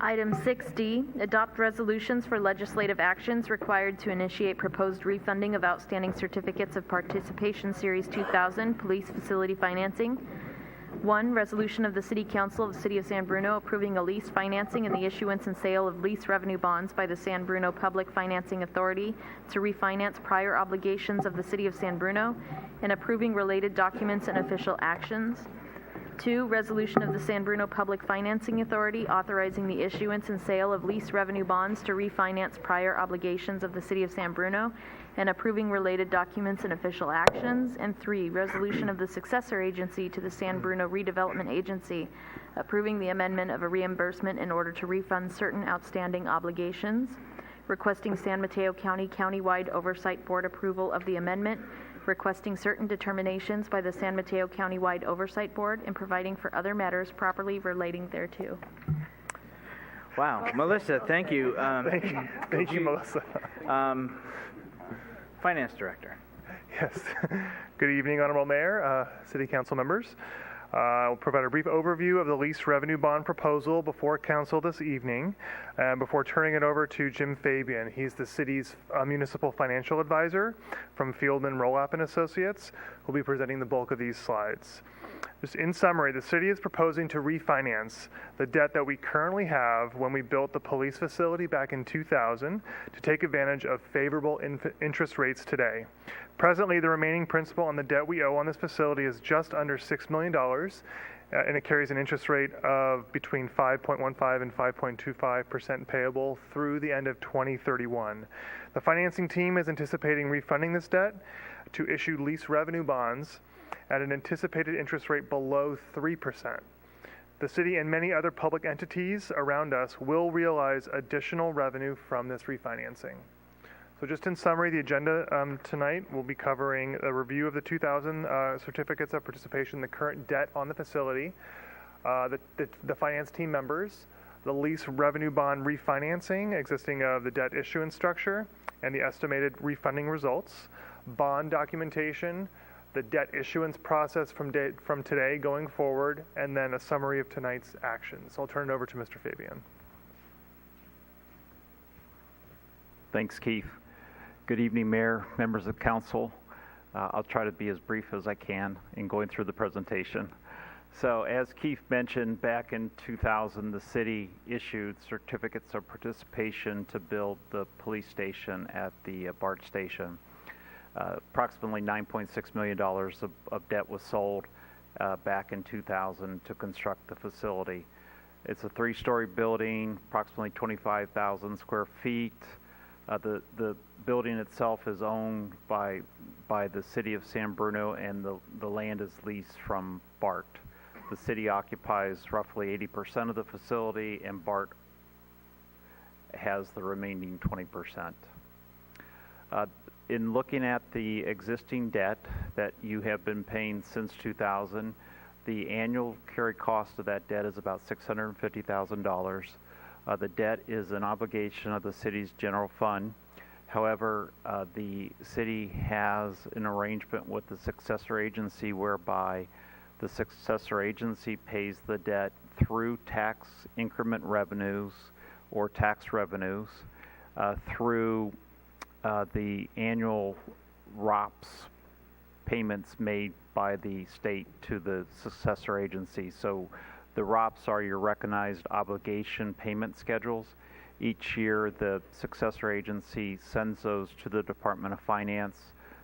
Item 6D, adopt resolutions for legislative actions required to initiate proposed refunding of outstanding certificates of participation Series 2000 police facility financing. 1, resolution of the City Council of the City of San Bruno approving a lease financing and the issuance and sale of lease revenue bonds by the San Bruno Public Financing Authority to refinance prior obligations of the City of San Bruno and approving related documents and official actions. 2, resolution of the San Bruno Public Financing Authority authorizing the issuance and sale of lease revenue bonds to refinance prior obligations of the City of San Bruno and approving related documents and official actions. And 3, resolution of the Successor Agency to the San Bruno Redevelopment Agency approving the amendment of a reimbursement in order to refund certain outstanding obligations, requesting San Mateo County Countywide Oversight Board approval of the amendment, requesting certain determinations by the San Mateo Countywide Oversight Board, and providing for other matters properly relating thereto. Wow. Melissa, thank you. Thank you, Melissa. Finance Director. Yes. Good evening, Honorable Mayor, City Council members. I'll provide a brief overview of the lease revenue bond proposal before Council this evening, before turning it over to Jim Fabian. He's the city's municipal financial advisor from Fieldman Rollap and Associates, who'll be presenting the bulk of these slides. Just in summary, the city is proposing to refinance the debt that we currently have when we built the police facility back in 2000 to take advantage of favorable interest rates today. Presently, the remaining principal on the debt we owe on this facility is just under $6 million, and it carries an interest rate of between 5.15 and 5.25% payable through the end of 2031. The financing team is anticipating refunding this debt to issue lease revenue bonds at an anticipated interest rate below 3%. The city and many other public entities around us will realize additional revenue from this refinancing. So just in summary, the agenda tonight will be covering a review of the 2000 certificates of participation, the current debt on the facility, the finance team members, the lease revenue bond refinancing existing of the debt issuance structure and the estimated refunding results, bond documentation, the debt issuance process from today going forward, and then a summary of tonight's actions. So I'll turn it over to Mr. Fabian. Thanks, Keith. Good evening, Mayor, members of Council. I'll try to be as brief as I can in going through the presentation. So as Keith mentioned, back in 2000, the city issued certificates of participation to build the police station at the BART station. Approximately $9.6 million of debt was sold back in 2000 to construct the facility. It's a 3-story building, approximately 25,000 square feet. The building itself is owned by the city of San Bruno, and the land is leased from BART. The city occupies roughly 80% of the facility, and BART has the remaining 20%. In looking at the existing debt that you have been paying since 2000, the annual carry cost of that debt is about $650,000. The debt is an obligation of the city's general fund. However, the city has an arrangement with the Successor Agency whereby the Successor Agency pays the debt through tax increment revenues or tax revenues through the annual ROPS payments made by the state to the Successor Agency. So the ROPS are your recognized obligation payment schedules. Each year, the Successor Agency sends those to the Department of Finance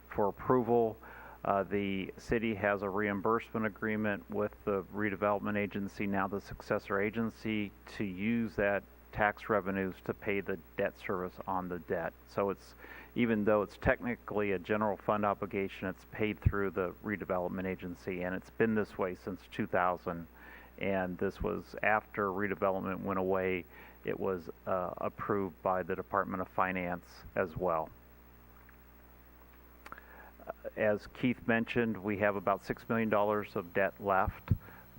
for approval. The city has a reimbursement agreement with the Redevelopment Agency, now the Successor Agency, to use that tax revenues to pay the debt service on the debt. So it's, even though it's technically a general fund obligation, it's paid through the Redevelopment Agency, and it's been this way since 2000. And this was after redevelopment went away. It was approved by the Department of Finance as well. As Keith mentioned, we have about $6 million of debt left.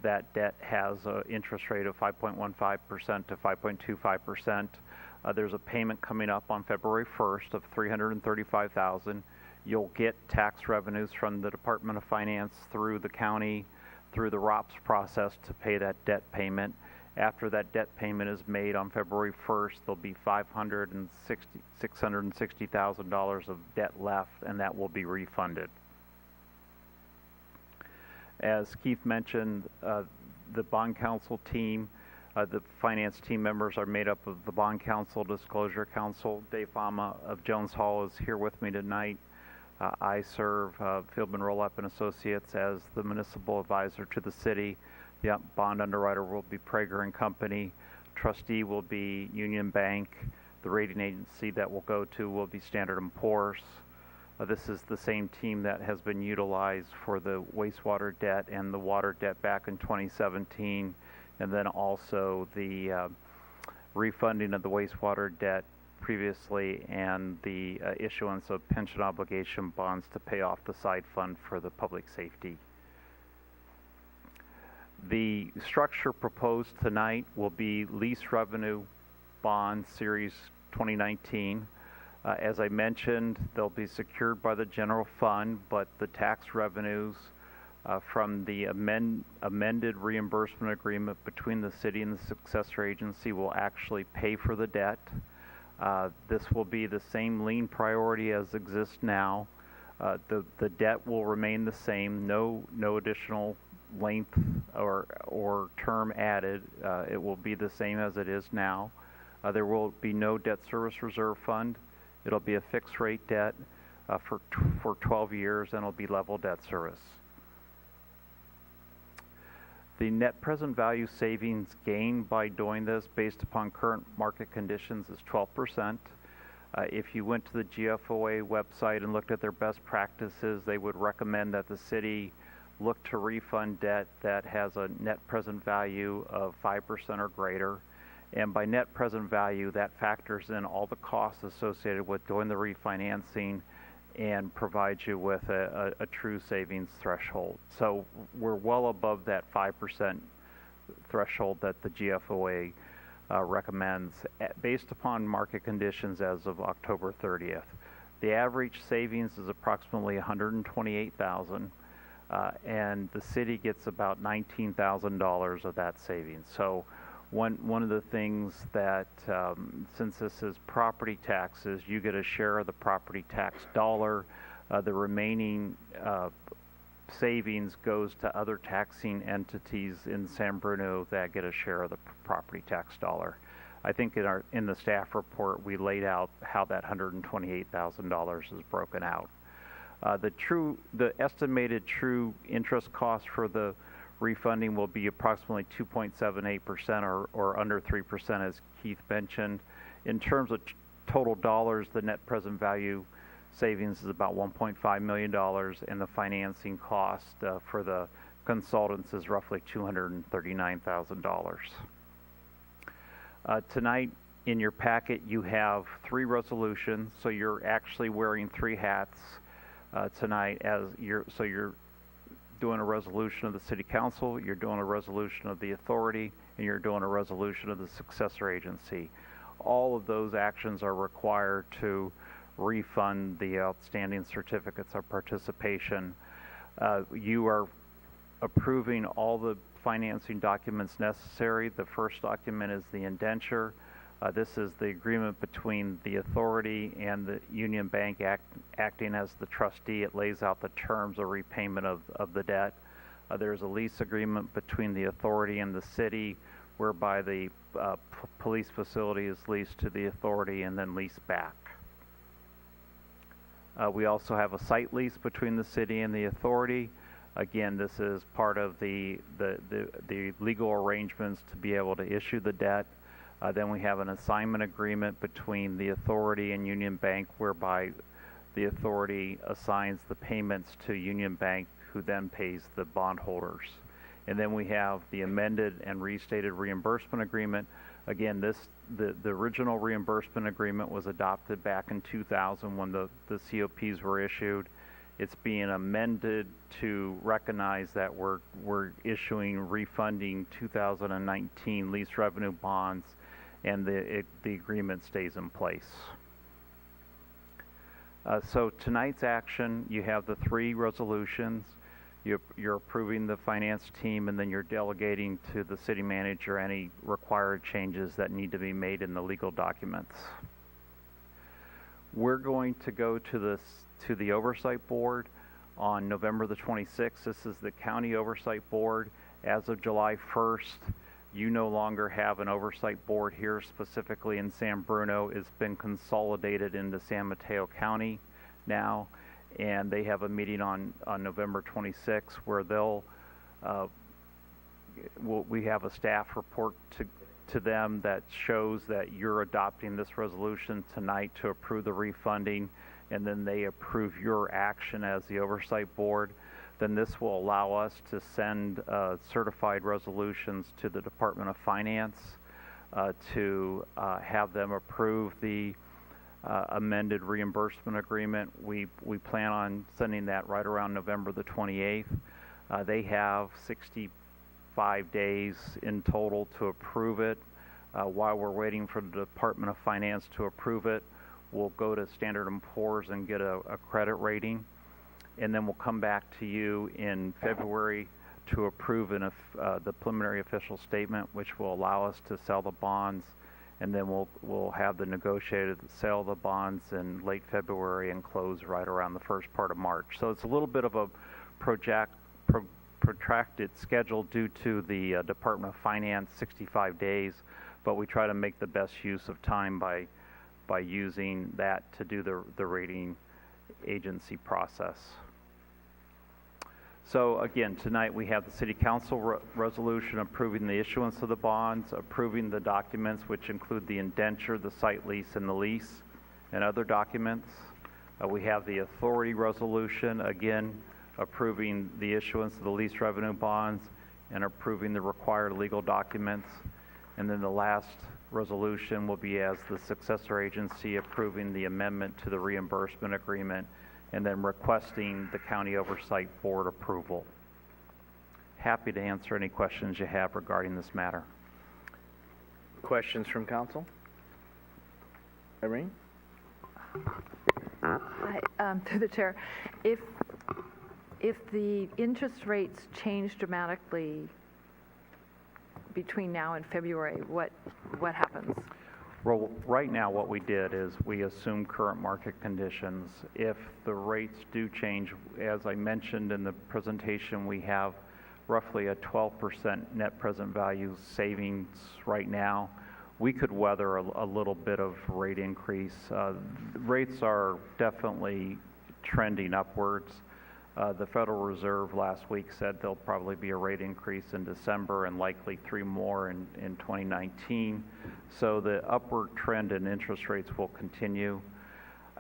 That debt has an interest rate of 5.15% to 5.25%. There's a payment coming up on February 1st of $335,000. You'll get tax revenues from the Department of Finance through the county, through the ROPS process to pay that debt payment. After that debt payment is made on February 1st, there'll be $660,000 of debt left, and that will be refunded. As Keith mentioned, the bond counsel team, the finance team members are made up of the bond counsel, disclosure counsel. Dave Fama of Jones Hall is here with me tonight. I serve Fieldman Roll-Up and Associates as the municipal advisor to the city. The bond underwriter will be Prager and Company. Trustee will be Union Bank. The rating agency that we'll go to will be Standard & Poor's. This is the same team that has been utilized for the wastewater debt and the water debt back in 2017, and then also the refunding of the wastewater debt previously and the issuance of pension obligation bonds to pay off the side fund for the public safety. The structure proposed tonight will be lease revenue bond series 2019. As I mentioned, they'll be secured by the general fund, but the tax revenues from the amended reimbursement agreement between the city and the successor agency will actually pay for the debt. This will be the same lien priority as exists now. The debt will remain the same, no additional length or term added. It will be the same as it is now. There will be no debt service reserve fund. It'll be a fixed rate debt for 12 years, and it'll be level debt service. The net present value savings gained by doing this based upon current market conditions is 12%. If you went to the GFOA website and looked at their best practices, they would recommend that the city look to refund debt that has a net present value of 5% or greater. And by net present value, that factors in all the costs associated with doing the refinancing and provides you with a true savings threshold. So we're well above that 5% threshold that the GFOA recommends based upon market conditions as of October 30th. The average savings is approximately $128,000, and the city gets about $19,000 of that savings. So one of the things that, since this is property taxes, you get a share of the property tax dollar. The remaining savings goes to other taxing entities in San Bruno that get a share of the property tax dollar. I think in the staff report we laid out how that $128,000 is broken out. The estimated true interest cost for the refunding will be approximately 2.78% or under 3%, as Keith mentioned. In terms of total dollars, the net present value savings is about $1.5 million, and the financing cost for the consultants is roughly $239,000. Tonight in your packet you have 3 resolutions, so you're actually wearing 3 hats tonight. You're doing a resolution of the City Council, you're doing a resolution of the authority, and you're doing a resolution of the successor agency. All of those actions are required to refund the outstanding certificates of participation. You are approving all the financing documents necessary. The first document is the indenture. This is the agreement between the authority and the Union Bank acting as the trustee. It lays out the terms of repayment of the debt. There's a lease agreement between the authority and the city, whereby the police facility is leased to the authority and then leased back. We also have a site lease between the city and the authority. Again, this is part of the legal arrangements to be able to issue the debt. Then we have an assignment agreement between the authority and Union Bank, whereby the authority assigns the payments to Union Bank, who then pays the bondholders. And then we have the amended and restated reimbursement agreement. Again, the original reimbursement agreement was adopted back in 2000 when the COPs were issued. It's being amended to recognize that we're refunding 2019 lease revenue bonds, and the agreement stays in place. So tonight's action, you have the 3 resolutions. You're approving the finance team, and then you're delegating to the city manager any required changes that need to be made in the legal documents. We're going to go to the Oversight Board on November the 26th. This is the County Oversight Board. As of July 1st, you no longer have an Oversight Board here specifically in San Bruno. It's been consolidated into San Mateo County now, and they have a meeting on November 26th where we have a staff report to them that shows that you're adopting this resolution tonight to approve the refunding, and then they approve your action as the Oversight Board. Then this will allow us to send certified resolutions to the Department of Finance to have them approve the amended reimbursement agreement. We plan on sending that right around November the 28th. They have 65 days in total to approve it. While we're waiting for the Department of Finance to approve it, we'll go to Standard & Poor's and get a credit rating, and then we'll come back to you in February to approve the preliminary official statement, which will allow us to sell the bonds, and then we'll have the negotiated sale of the bonds in late February and close right around the first part of March. So it's a little bit of a protracted schedule due to the Department of Finance 65 days, but we try to make the best use of time by using that to do the rating agency process. So again, tonight we have the City Council resolution approving the issuance of the bonds, approving the documents which include the indenture, the site lease, and the lease, and other documents. We have the authority resolution, again, approving the issuance of the lease revenue bonds and approving the required legal documents. And then the last resolution will be as the successor agency approving the amendment to the reimbursement agreement and then requesting the County Oversight Board approval. Happy to answer any questions you have regarding this matter. Questions from council? Irene? Through the chair, if the interest rates change dramatically between now and February, what happens? Well, right now what we did is we assume current market conditions. If the rates do change, as I mentioned in the presentation, we have roughly a 12% net present value savings right now. We could weather a little bit of rate increase. Rates are definitely trending upwards. The Federal Reserve last week said there'll probably be a rate increase in December and likely 3 more in 2019. So the upward trend in interest rates will continue.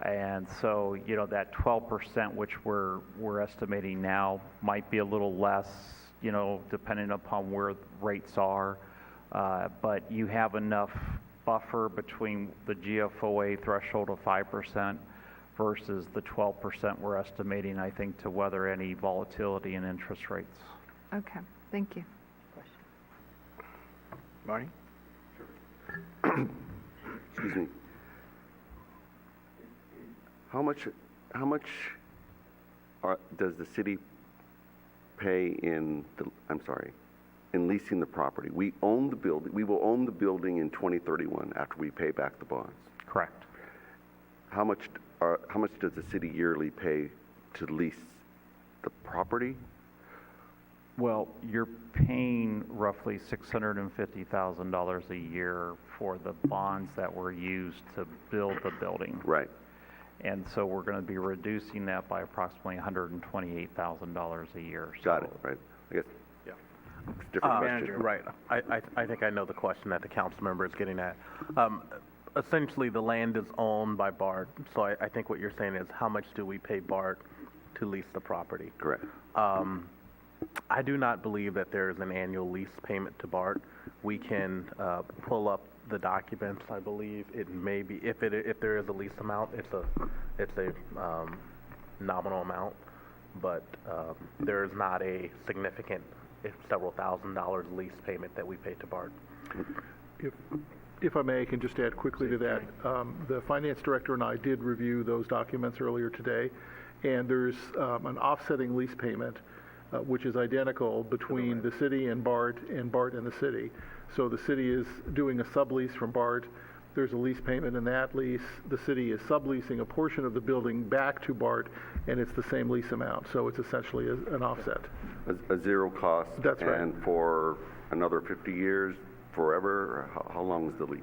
And so, you know, that 12%, which we're estimating now, might be a little less, you know, depending upon where rates are. But you have enough buffer between the GFOA threshold of 5% versus the 12% we're estimating, I think, to weather any volatility in interest rates. Okay, thank you. Marty? Excuse me. How much does the city pay in leasing the property? We own the building. We will own the building in 2031 after we pay back the bonds. Correct. How much does the city yearly pay to lease the property? Well, you're paying roughly $650,000 a year for the bonds that were used to build the building. Right. And so we're going to be reducing that by approximately $128,000 a year. Got it, right. I guess, Yeah. it's a different question. Manager. Right. I think I know the question that the council member is getting at. Essentially, the land is owned by BART, so I think what you're saying is how much do we pay BART to lease the property? Correct. I do not believe that there is an annual lease payment to BART. We can pull up the documents. I believe it may be, if there is a lease amount, it's a nominal amount, but there is not a significant, several $1,000s lease payment that we pay to BART. If I may, I can just add quickly to that. The finance director and I did review those documents earlier today, and there's an offsetting lease payment which is identical between the city and BART and the city. So the city is doing a sublease from BART. There's a lease payment in that lease. The city is subleasing a portion of the building back to BART, and it's the same lease amount. So it's essentially an offset. A zero cost? That's right. And for another 50 years, forever? How long is the lease?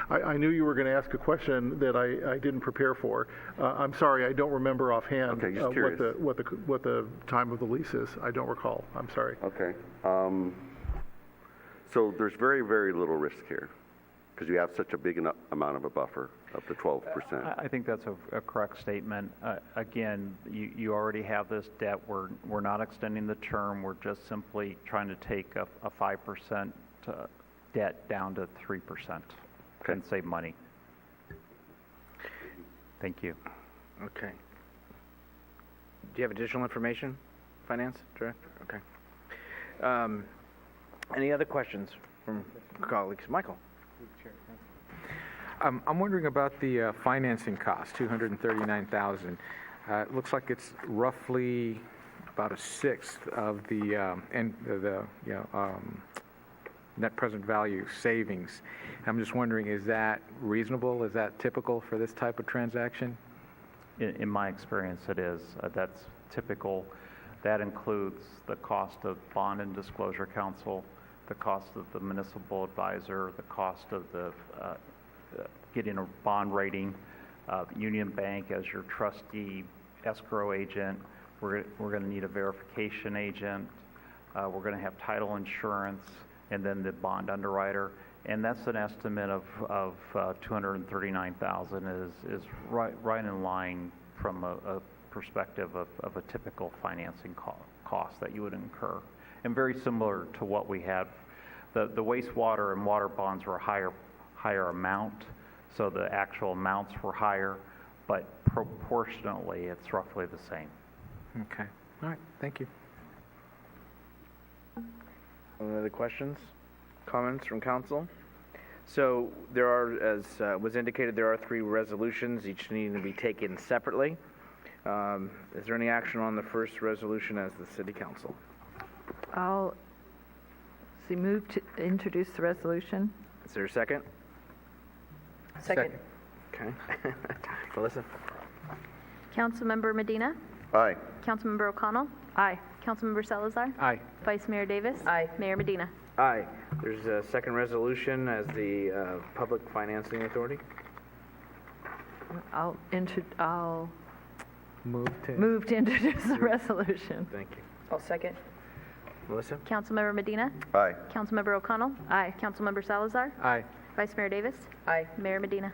I knew you were going to ask a question that I didn't prepare for. I'm sorry, I don't remember offhand Okay, just curious. what the time of the lease is. I don't recall. I'm sorry. Okay. So there's very, very little risk here because you have such a big amount of a buffer of the 12%. I think that's a correct statement. Again, you already have this debt. We're not extending the term. We're just simply trying to take a 5% debt down to 3% and save money. Thank you. Okay. Do you have additional information, Finance Director? Okay. Any other questions from colleagues? Michael? I'm wondering about the financing cost, $239,000. It looks like it's roughly about a sixth of the net present value savings. I'm just wondering, is that reasonable? Is that typical for this type of transaction? In my experience, it is. That's typical. That includes the cost of bond and disclosure counsel, the cost of the municipal advisor, the cost of the getting a bond rating, Union Bank as your trustee, escrow agent. We're going to need a verification agent. We're going to have title insurance, and then the bond underwriter. And that's an estimate of $239,000 is right in line from a perspective of a typical financing cost that you would incur. And very similar to what we had. The wastewater and water bonds were a higher amount, so the actual amounts were higher, but proportionately it's roughly the same. Okay. All right. Thank you. Any other questions, comments from council? So there are, as was indicated, there are 3 resolutions, each needing to be taken separately. Is there any action on the first resolution as the city council? I'll move to introduce the resolution. Is there a second? Second. Okay. Melissa? Councilmember Medina? Aye. Councilmember O'Connell? Aye. Councilmember Salazar? Aye. Vice Mayor Davis? Aye. Mayor Medina? Aye. There's a second resolution as the Public Financing Authority. I'll Move to. move to introduce the resolution. Thank you. I'll second. Melissa? Councilmember Medina? Aye. Councilmember O'Connell? Aye. Councilmember Salazar? Aye. Vice Mayor Davis? Aye. Mayor Medina?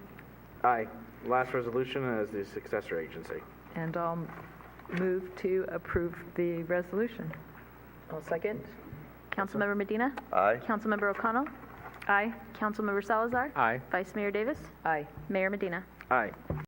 Aye. Last resolution as the successor agency. And I'll move to approve the resolution. I'll second. Councilmember Medina? Aye. Councilmember O'Connell? Aye. Councilmember Salazar? Aye. Vice Mayor Davis? Aye. Mayor Medina? Aye.